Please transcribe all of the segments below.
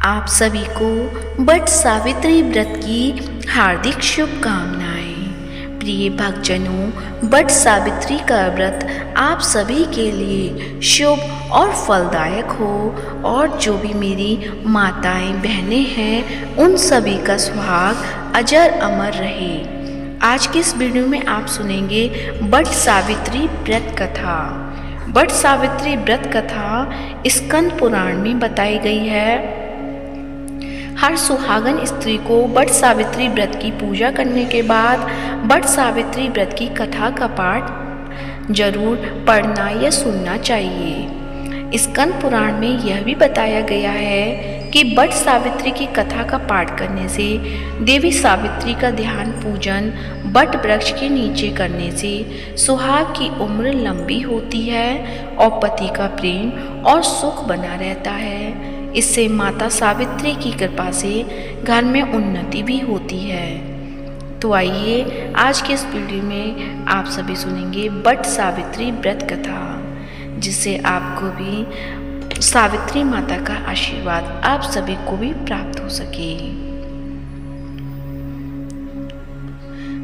आप सभी को वट सावित्री व्रत की हार्दिक शुभकामनाएं। प्रिय भक्तजनों, वट सावित्री का व्रत आप सभी के लिए शुभ और फलदायक हो और जो भी मेरी माताएं बहनें हैं उन सभी का सुहाग अजर अमर रहे। आज की इस वीडियो में आप सुनेंगे वट सावित्री व्रत कथा। वट सावित्री व्रत कथा स्कंद पुराण में बताई गई है। हर सुहागन स्त्री को वट सावित्री व्रत की पूजा करने के बाद वट सावित्री व्रत की कथा का पाठ जरूर पढ़ना या सुनना चाहिए। स्कंद पुराण में यह भी बताया गया है कि वट सावित्री की कथा का पाठ करने से देवी सावित्री का ध्यान पूजन वट वृक्ष के नीचे करने से सुहाग की उम्र लंबी होती है और पति का प्रेम और सुख बना रहता है। इससे माता सावित्री की कृपा से घर में उन्नति भी होती है। तो आइए आज के इस वीडियो में आप सभी सुनेंगे वट सावित्री व्रत कथा, जिससे आपको भी सावित्री माता का आशीर्वाद आप सभी को भी प्राप्त हो सके।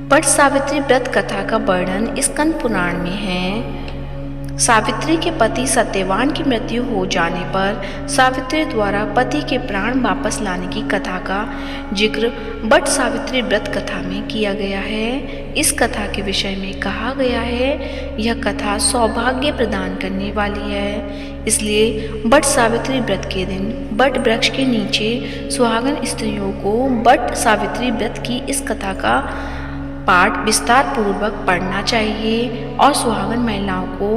वट सावित्री व्रत कथा का वर्णन स्कंद पुराण में है। सावित्री के पति सत्यवान की मृत्यु हो जाने पर सावित्री द्वारा पति के प्राण वापस लाने की कथा का जिक्र वट सावित्री व्रत कथा में किया गया है। इस कथा के विषय में कहा गया है, यह कथा सौभाग्य प्रदान करने वाली है। इसलिए वट सावित्री व्रत के दिन वट वृक्ष के नीचे सुहागन स्त्रियों को वट सावित्री व्रत की इस कथा का पाठ विस्तार पूर्वक पढ़ना चाहिए और सुहागन महिलाओं को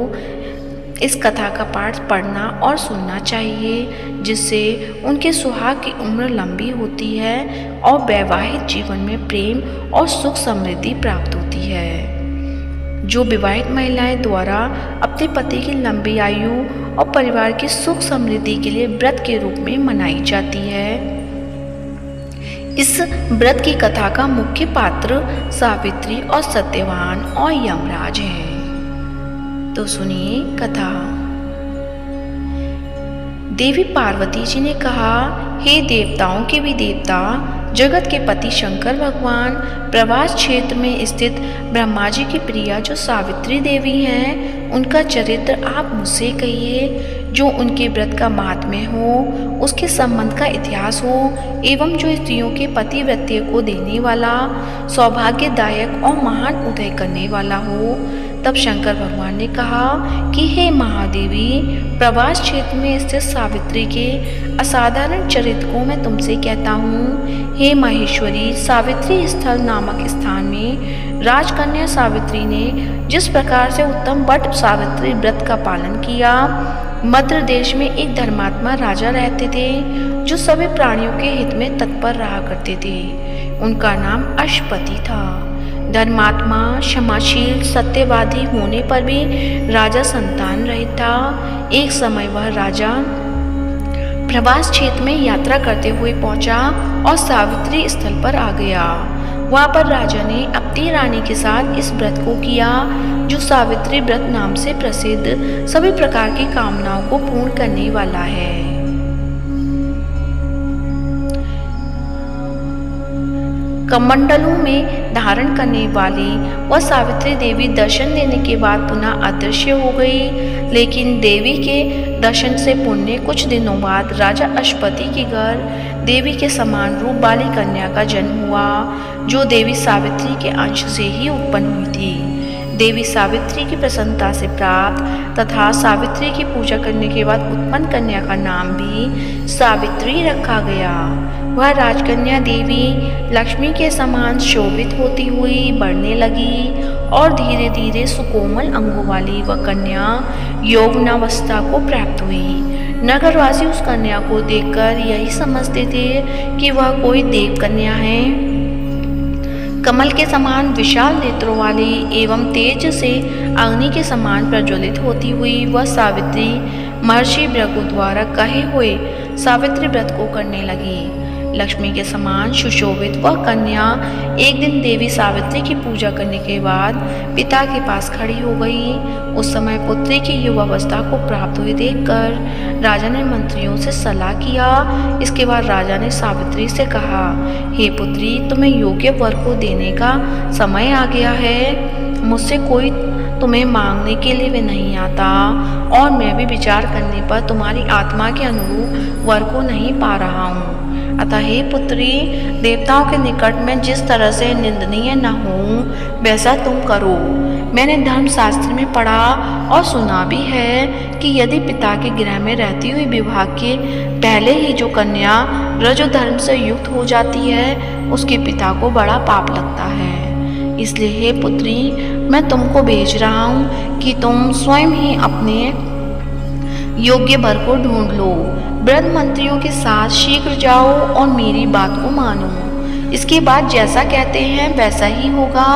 इस कथा का पाठ पढ़ना और सुनना चाहिए, जिससे उनके सुहाग की उम्र लंबी होती है और वैवाहिक जीवन में प्रेम और सुख समृद्धि प्राप्त होती है। जो विवाहित महिलाएं द्वारा अपने पति की लंबी आयु और परिवार की सुख समृद्धि के लिए व्रत के रूप में मनाई जाती है। इस व्रत की कथा का मुख्य पात्र सावित्री और सत्यवान और यमराज हैं। तो सुनिए कथा। देवी पार्वती जी ने कहा, हे देवताओं के भी देवता, जगत के पति शंकर भगवान, प्रवास क्षेत्र में स्थित ब्रह्मा जी की प्रिया जो सावित्री देवी हैं, उनका चरित्र आप मुझसे कहिए। जो उनके व्रत का महात्म्य हो, उसके संबंध का इतिहास हो, एवं जो स्त्रियों के पतिव्रत्य को देने वाला, सौभाग्यदायक और महान उदय करने वाला हो। तब शंकर भगवान ने कहा कि हे महादेवी, प्रवास क्षेत्र में स्थित सावित्री के असाधारण चरित्र को मैं तुमसे कहता हूँ। हे माहेश्वरी, सावित्री स्थल नामक स्थान में राजकन्या सावित्री ने जिस प्रकार से उत्तम वट सावित्री व्रत का पालन किया, मद्र देश में एक धर्मात्मा राजा रहते थे जो सभी प्राणियों के हित में तत्पर रहा करते थे। उनका नाम अश्वपति था। धर्मात्मा, क्षमाशील, सत्यवादी होने पर भी राजा संतान रहित था। एक समय वह राजा प्रवास क्षेत्र में यात्रा करते हुए पहुंचा और सावित्री स्थल पर आ गया। वहां पर राजा ने अपनी रानी के साथ इस व्रत को किया, जो सावित्री व्रत नाम से प्रसिद्ध सभी प्रकार की कामनाओं को पूर्ण करने वाला है। कमंडलों में धारण करने वाली वह सावित्री देवी दर्शन देने के बाद पुनः अदृश्य हो गई। लेकिन देवी के दर्शन से पुण्य कुछ दिनों बाद राजा अश्वपति के घर देवी के समान रूप वाली कन्या का जन्म हुआ, जो देवी सावित्री के अंश से ही उत्पन्न हुई थी। देवी सावित्री की प्रसन्नता से प्राप्त तथा सावित्री की पूजा करने के बाद उत्पन्न कन्या का नाम भी सावित्री रखा गया। वह राजकन्या देवी लक्ष्मी के समान शोभित होती हुई बढ़ने लगी और धीरे धीरे सुकोमल अंगों वाली वह कन्या यौवनावस्था को प्राप्त हुई। नगरवासी उस कन्या को देखकर यही समझते थे कि वह कोई देव कन्या है। कमल के समान विशाल नेत्रों वाली एवं तेज से अग्नि के समान प्रज्वलित होती हुई वह सावित्री महर्षि भृगु द्वारा कहे हुए सावित्री व्रत को करने लगी। लक्ष्मी के समान सुशोभित वह कन्या एक दिन देवी सावित्री की पूजा करने के बाद पिता के पास खड़ी हो गई। उस समय पुत्री की युवावस्था को प्राप्त हुए देखकर राजा ने मंत्रियों से सलाह किया। इसके बाद राजा ने सावित्री से कहा, हे पुत्री, तुम्हें योग्य वर को देने का समय आ गया है। मुझसे कोई तुम्हें मांगने के लिए भी नहीं आता और मैं भी विचार करने पर तुम्हारी आत्मा के अनुरूप वर को नहीं पा रहा हूँ। अतः हे पुत्री, देवताओं के निकट में जिस तरह से निंदनीय न हूँ वैसा तुम करो। मैंने धर्मशास्त्र में पढ़ा और सुना भी है कि यदि पिता के गृह में रहती हुई विवाह के पहले ही जो कन्या रजो धर्म से युक्त हो जाती है उसके पिता को बड़ा पाप लगता है। इसलिए हे पुत्री, मैं तुमको भेज रहा हूँ कि तुम स्वयं ही अपने योग्य वर को ढूंढ लो। वृद्ध मंत्रियों के साथ शीघ्र जाओ और मेरी बात को मानो। इसके बाद जैसा कहते हैं वैसा ही होगा।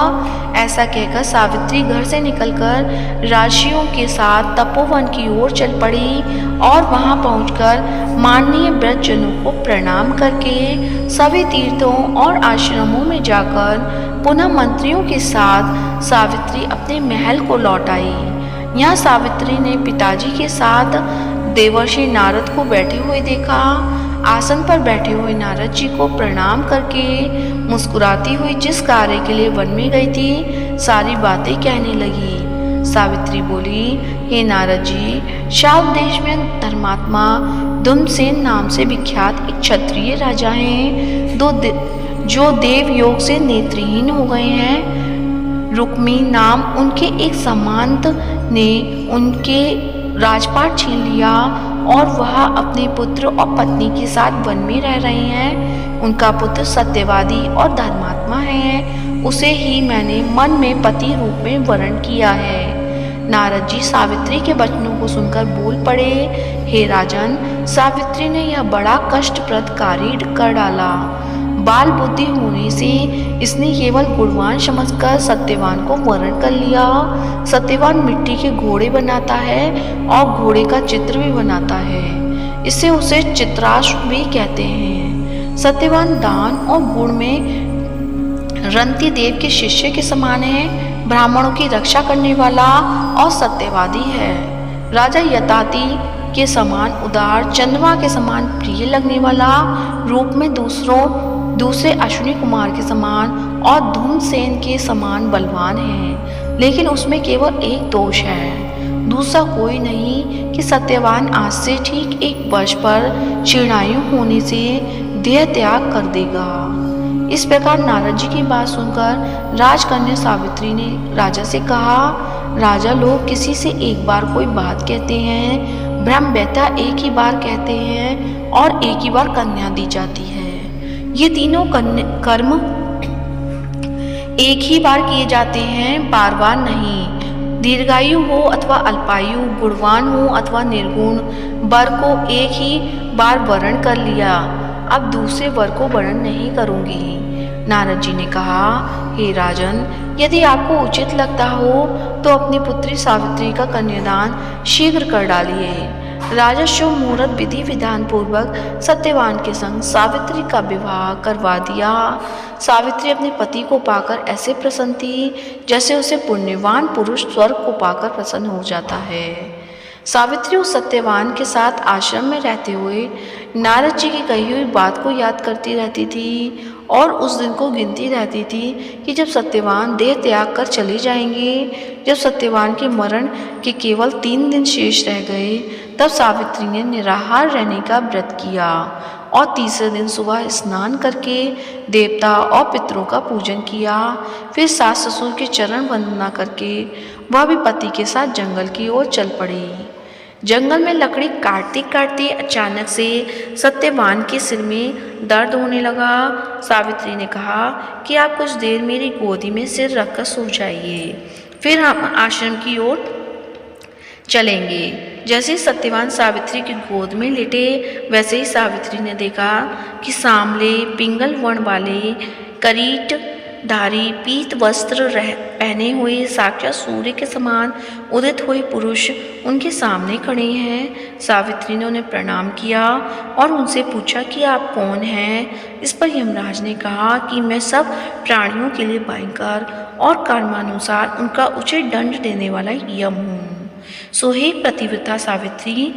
ऐसा कहकर सावित्री घर से निकलकर राशियों के साथ तपोवन की ओर चल पड़ी और वहां पहुंचकर माननीय वृद्धजनों को प्रणाम करके सभी तीर्थों और आश्रमों में जाकर पुनः मंत्रियों के साथ सावित्री अपने महल को लौट आई। यहाँ सावित्री ने पिताजी के साथ देवर्षि नारद को बैठे हुए देखा। आसन पर बैठे हुए नारद जी को प्रणाम करके मुस्कुराती हुई जिस कार्य के लिए वन में गई थी सारी बातें कहने लगी। सावित्री बोली, हे नारद जी, शाल्व देश में धर्मात्मा धूमसेन नाम से विख्यात एक क्षत्रिय राजा हैं जो देव योग से नेत्रहीन हो गए हैं। रुक्मी नाम उनके एक सामंत ने उनके राजपाट छीन लिया और वह अपने पुत्र और पत्नी के साथ वन में रह रहे हैं। उनका पुत्र सत्यवादी और धर्मात्मा है। उसे ही मैंने मन में पति रूप में वर्ण किया है। नारद जी सावित्री के वचनों को सुनकर बोल पड़े, हे राजन, सावित्री ने यह बड़ा कष्टप्रद कार्य कर डाला। बाल बुद्धि होने से इसने केवल गुणवान समझकर सत्यवान को वर्ण कर लिया। सत्यवान मिट्टी के घोड़े बनाता है और घोड़े का चित्र भी बनाता है। इससे उसे चित्राश्व भी कहते हैं। सत्यवान दान और गुण में रंती देव के शिष्य के समान है। ब्राह्मणों की रक्षा करने वाला और सत्यवादी है। राजा यताति के समान उदार, चंद्रमा के समान प्रिय लगने वाला, रूप में दूसरे अश्विनी कुमार के समान और धूमसेन के समान बलवान है। लेकिन उसमें केवल एक दोष है, दूसरा कोई नहीं कि सत्यवान आज से ठीक 1 वर्ष पर क्षीणायु होने से देह त्याग कर देगा। इस प्रकार नारद जी की बात सुनकर राजकन्या सावित्री ने राजा से कहा, राजा, लोग किसी से एक बार कोई बात कहते हैं, ब्रह्मवेत्ता एक ही बार कहते हैं और एक ही बार कन्या दी जाती है। ये तीनों कर्म एक ही बार किए जाते हैं, बार बार नहीं। दीर्घायु हो अथवा अल्पायु, गुणवान हो अथवा निर्गुण, वर को एक ही बार वर्ण कर लिया, अब दूसरे वर को वर्ण नहीं करूंगी। नारद जी ने कहा, हे राजन, यदि आपको उचित लगता हो तो अपनी पुत्री सावित्री का कन्यादान शीघ्र कर डालिए। राजा शुभ मुहूर्त विधि विधान पूर्वक सत्यवान के संग सावित्री का विवाह करवा दिया। सावित्री अपने पति को पाकर ऐसे प्रसन्न थी जैसे उसे पुण्यवान पुरुष स्वर्ग को पाकर प्रसन्न हो जाता है। सावित्री उस सत्यवान के साथ आश्रम में रहते हुए नारद जी की कही हुई बात को याद करती रहती थी और उस दिन को गिनती रहती थी कि जब सत्यवान देह त्याग कर चले जाएंगे। जब सत्यवान के मरण के केवल 3 दिन शेष रह गए तब सावित्री ने निराहार रहने का व्रत किया और तीसरे दिन सुबह स्नान करके देवता और पितरों का पूजन किया। फिर सास ससुर के चरण वंदना करके वह भी पति के साथ जंगल की ओर चल पड़ी। जंगल में लकड़ी काटती काटती अचानक से सत्यवान के सिर में दर्द होने लगा। सावित्री ने कहा कि आप कुछ देर मेरी गोदी में सिर रखकर सो जाइए, फिर हम आश्रम की ओर चलेंगे। जैसे ही सत्यवान सावित्री की गोद में लेटे वैसे ही सावित्री ने देखा कि सांवले पिंगल वर्ण वाले करीट धारी पीत वस्त्र पहने हुए साक्षात सूर्य के समान उदित हुए पुरुष उनके सामने खड़े हैं। सावित्री ने उन्हें प्रणाम किया और उनसे पूछा कि आप कौन हैं। इस पर यमराज ने कहा कि मैं सब प्राणियों के लिए भयंकर और कर्मानुसार उनका उचित दंड देने वाला यम हूँ। सो हे पतिव्रता सावित्री,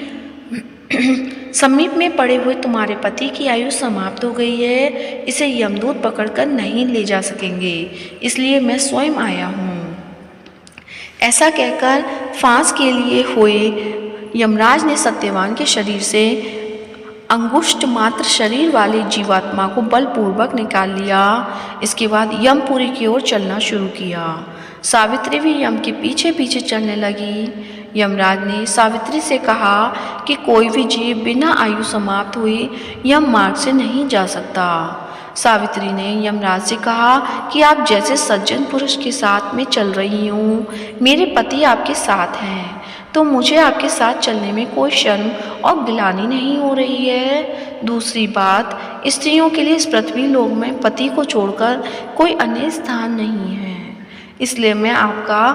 समीप में पड़े हुए तुम्हारे पति की आयु समाप्त हो गई है, इसे यमदूत पकड़कर नहीं ले जा सकेंगे, इसलिए मैं स्वयं आया हूँ। ऐसा कहकर फांस के लिए हुए यमराज ने सत्यवान के शरीर से अंगुष्ठ मात्र शरीर वाले जीवात्मा को बलपूर्वक निकाल लिया। इसके बाद यमपुरी की ओर चलना शुरू किया। सावित्री भी यम के पीछे पीछे चलने लगी। यमराज ने सावित्री से कहा कि कोई भी जीव बिना आयु समाप्त हुए यम मार्ग से नहीं जा सकता। सावित्री ने यमराज से कहा कि आप जैसे सज्जन पुरुष के साथ में चल रही हूँ, मेरे पति आपके साथ हैं, तो मुझे आपके साथ चलने में कोई शर्म और गिलानी नहीं हो रही है। दूसरी बात, स्त्रियों के लिए इस पृथ्वी लोक में पति को छोड़कर कोई अन्य स्थान नहीं है, इसलिए मैं आपका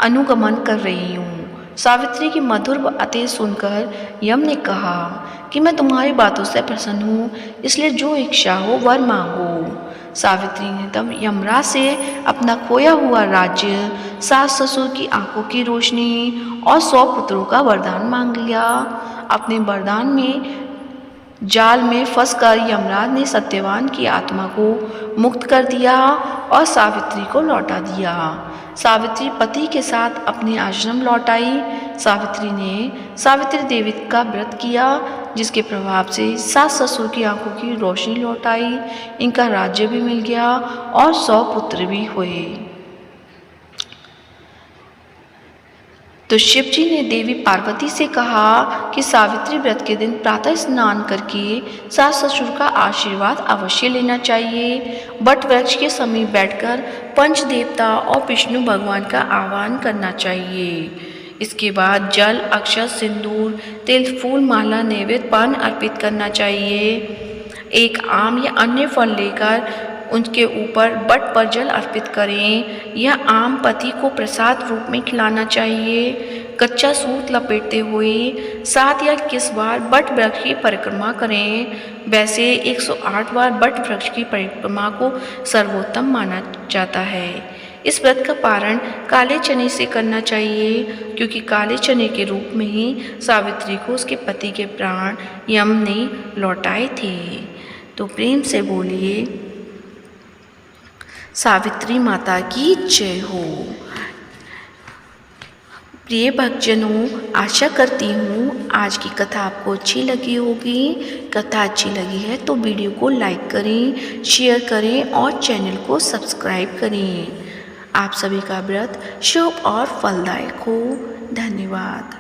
अनुगमन कर रही हूँ। सावित्री की मधुर बातें सुनकर यम ने कहा कि मैं तुम्हारी बातों से प्रसन्न हूँ, इसलिए जो इच्छा हो वर मांगो। सावित्री ने तब यमराज से अपना खोया हुआ राज्य, सास ससुर की आंखों की रोशनी और 100 पुत्रों का वरदान मांग लिया। अपने वरदान में जाल में फंसकर यमराज ने सत्यवान की आत्मा को मुक्त कर दिया और सावित्री को लौटा दिया। सावित्री पति के साथ अपने आश्रम लौट आई। सावित्री ने सावित्री देवी का व्रत किया, जिसके प्रभाव से सास ससुर की आंखों की रोशनी लौट आई, इनका राज्य भी मिल गया और 100 पुत्र भी हुए। तो शिव जी ने देवी पार्वती से कहा कि सावित्री व्रत के दिन प्रातः स्नान करके सास ससुर का आशीर्वाद अवश्य लेना चाहिए। बट वृक्ष के समीप बैठकर पंच देवता और विष्णु भगवान का आह्वान करना चाहिए। इसके बाद जल, अक्षत, सिंदूर, तिल, फूल, माला, नैवेद्य, पान अर्पित करना चाहिए। एक आम या अन्य फल लेकर उनके ऊपर बट पर जल अर्पित करें। यह आम पति को प्रसाद रूप में खिलाना चाहिए। कच्चा सूत लपेटते हुए 7 या 21 बार बट वृक्ष की परिक्रमा करें। वैसे 108 बार बट वृक्ष की परिक्रमा को सर्वोत्तम माना जाता है। इस व्रत का पारण काले चने से करना चाहिए, क्योंकि काले चने के रूप में ही सावित्री को उसके पति के प्राण यम ने लौटाए थे। तो प्रेम से बोलिए सावित्री माता की जय हो। प्रिय भक्तजनों, आशा करती हूँ आज की कथा आपको अच्छी लगी होगी। कथा अच्छी लगी है तो वीडियो को लाइक करें, शेयर करें और चैनल को सब्सक्राइब करें। आप सभी का व्रत शुभ और फलदायक हो। धन्यवाद।